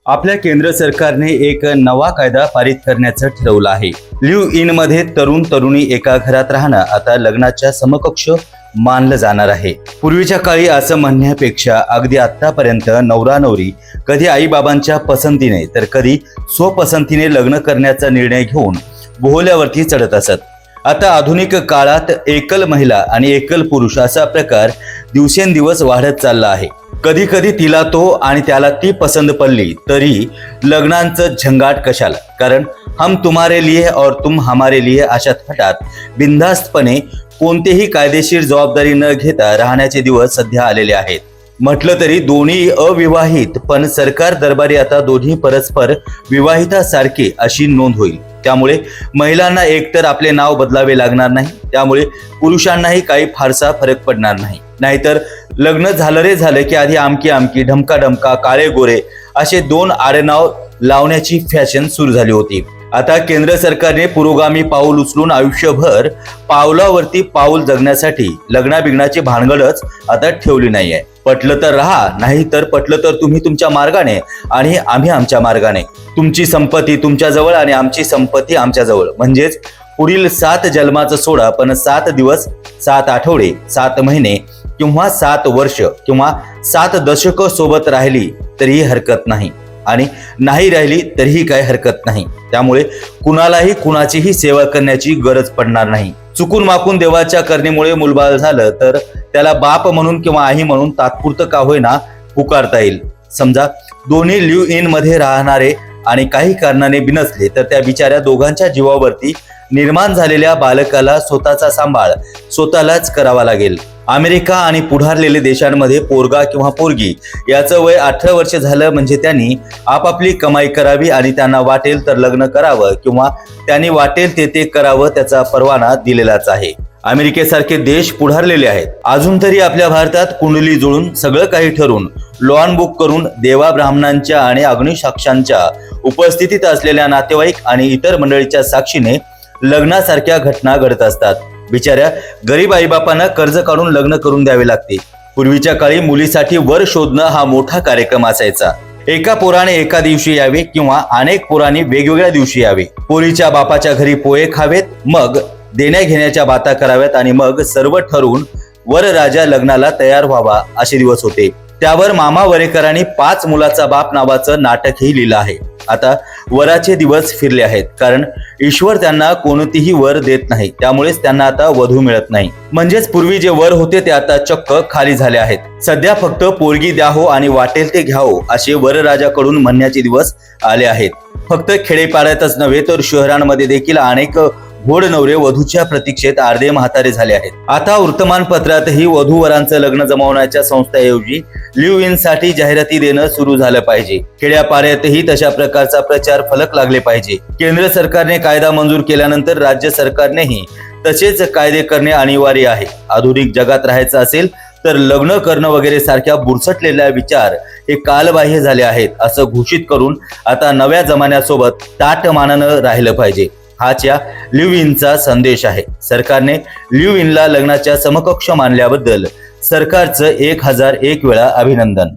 आपल्या केंद्र सरकारने एक नवा कायदा पारित करण्याचं ठरवलं आहे। लिव्ह इन मध्ये तरुण तरुणी एका घरात राहणं आता लग्नाच्या समकक्ष मानलं जाणार आहे। पूर्वीच्या काळी असं म्हणण्यापेक्षा अगदी आतापर्यंत नवरा नवरी कधी आई बाबांच्या पसंतीने तर कधी स्वपसंतीने लग्न करण्याचा निर्णय घेऊन बोहल्यावरती चढत असत। आता आधुनिक काळात एकल महिला आणि एकल पुरुष असा प्रकार दिवसेंदिवस वाढत चालला आहे। कधी कधी तिला तो आणि त्याला ती पसंत पडली तरी लग्नांचं झंगाट कशाला, कारण हम तुम्हारे लिए और तुम हमारे लिए अशा थाटात बिनधास्तपणे कोणतेही कायदेशीर जबाबदारी न घेता राहण्याचे दिवस सध्या आलेले आहेत। म्हटलं तरी दोन्ही अविवाहित, पण सरकार दरबारी आता दोन्ही परस्पर विवाहितासारखे अशी नोंद होईल। त्यामुळे महिलांना एकतर आपले नाव बदलावे लागणार नाही, त्यामुळे पुरुषांनाही काही फारसा फरक पडणार नाही। नाहीतर लग्न झालं रे झालं की आधी आमकी आमकी, ढमका ढमका, काळे गोरे असे दोन आडनाव लावण्याची फॅशन सुरू झाली होती। आता केंद्र सरकारने पुरोगामी पाऊल उचलून आयुष्यभर पावलावरती पाऊल जगण्यासाठी लग्नाबिग्नाची भानगडच आता ठेवली नाहीये। पटलं तर राहा, नाही तर पटलं तर तुम्ही तुमच्या मार्गाने आणि आम्ही आमच्या मार्गाने। तुमची संपत्ती तुमच्या जवळ आणि आमची संपत्ती आमच्या जवळ, म्हणजेच पुढील 7 जन्माचं सोडा, पण 7 दिवस, 7 आठवडे, 7 महिने किंवा 7 वर्ष किंवा 7 दशक सोबत राहिली तरीही हरकत नाही, आणि नाही राहिली तरीही काही हरकत नाही। त्यामुळे कुणालाही कुणाचीही सेवा करण्याची गरज पडणार नाही। चुकून माकून देवाच्या करणीमुळे मुलबाळ झालं तर त्याला बाप म्हणून किंवा आई म्हणून तात्पुरतं का होईना पुकारता येईल। समजा दोन्ही लिव्ह इन मध्ये राहणारे आणि काही कारणाने बिनसले तर त्या बिचाऱ्या दोघांच्या जीवावरती निर्माण झालेल्या बालकाला स्वतःचा सांभाळ स्वतःलाच करावा लागेल। अमेरिका आणि पुढारलेल्या देशांमध्ये पोरगा किंवा पोरगी याचं वय 18 वर्ष झालं म्हणजे त्यांनी आपापली कमाई करावी आणि त्यांना वाटेल तर लग्न करावं किंवा त्यांनी वाटेल ते करावं, त्याचा परवाना दिलेलाच आहे। अमेरिकेसारखे देश पुढारलेले आहेत। अजून तरी आपल्या भारतात कुंडली जुळून सगळं काही ठरून लॉन बुक करून देवा ब्राह्मणांच्या आणि अग्निसाक्षांच्या उपस्थितीत असलेल्या नातेवाईक आणि इतर मंडळीच्या साक्षीने लग्नासारख्या घटना घडत असतात। बिचाऱ्या गरीब आईबापांना कर्ज काढून लग्न करून द्यावे लागते। पूर्वीच्या काळी मुलीसाठी वर शोधणं हा मोठा कार्यक्रम असायचा। एका पोराने एका दिवशी यावे किंवा अनेक पोरांनी वेगवेगळ्या दिवशी यावे। पोरीच्या बापाच्या घरी पोहे खावेत, मग देण्या घेण्याच्या बाता कराव्यात आणि मग सर्व ठरवून वर राजा लग्नाला तयार व्हावा असे दिवस होते। त्यावर मामा वरेकरांनी 5 मुलाचा बाप नावाचं नाटकही लिहिलं आहे। आता वराचे दिवस फिरले आहेत, कारण ईश्वर त्यांना कोणतीही वर देत नाही, त्यामुळेच त्यांना आता वधू मिळत नाही। म्हणजेच पूर्वी जे वर होते ते आता चक्क खाली झाले आहेत। सध्या फक्त पोरगी द्याहो आणि वाटेल ते घ्यावो असे वरराजाकडून म्हणण्याचे दिवस आले आहेत। फक्त खेडेपाड्यातच नव्हे तर शहरांमध्ये देखील अनेक घोड नवरे वधूच्या प्रतीक्षेत अर्धे म्हातारे झाले आहेत। आता वर्तमानपत्रातही वधूवरांचं लग्न जमवण्याच्या संस्थेऐवजी लिव्ह इन साठी जाहिराती देणं सुरू झालं पाहिजे। खेड्यापाड्यातही तशा प्रकारचा प्रचार फलक लागले पाहिजे। केंद्र सरकारने कायदा मंजूर केल्यानंतर राज्य सरकारनेही तसेच कायदे करणे अनिवार्य आहे। आधुनिक जगात राहायचं असेल तर लग्न करणं वगैरे सारख्या बुरसटलेल्या विचार हे कालबाह्य झाले आहेत असं घोषित करून आता नव्या जमान्यासोबत ताठ मानानं राहिलं पाहिजे, हाच या लिव्ह इनचा संदेश आहे। सरकारने लिव्ह इनला लग्नाच्या समकक्ष मानल्याबद्दल सरकारचं 1001 वेळा अभिनंदन।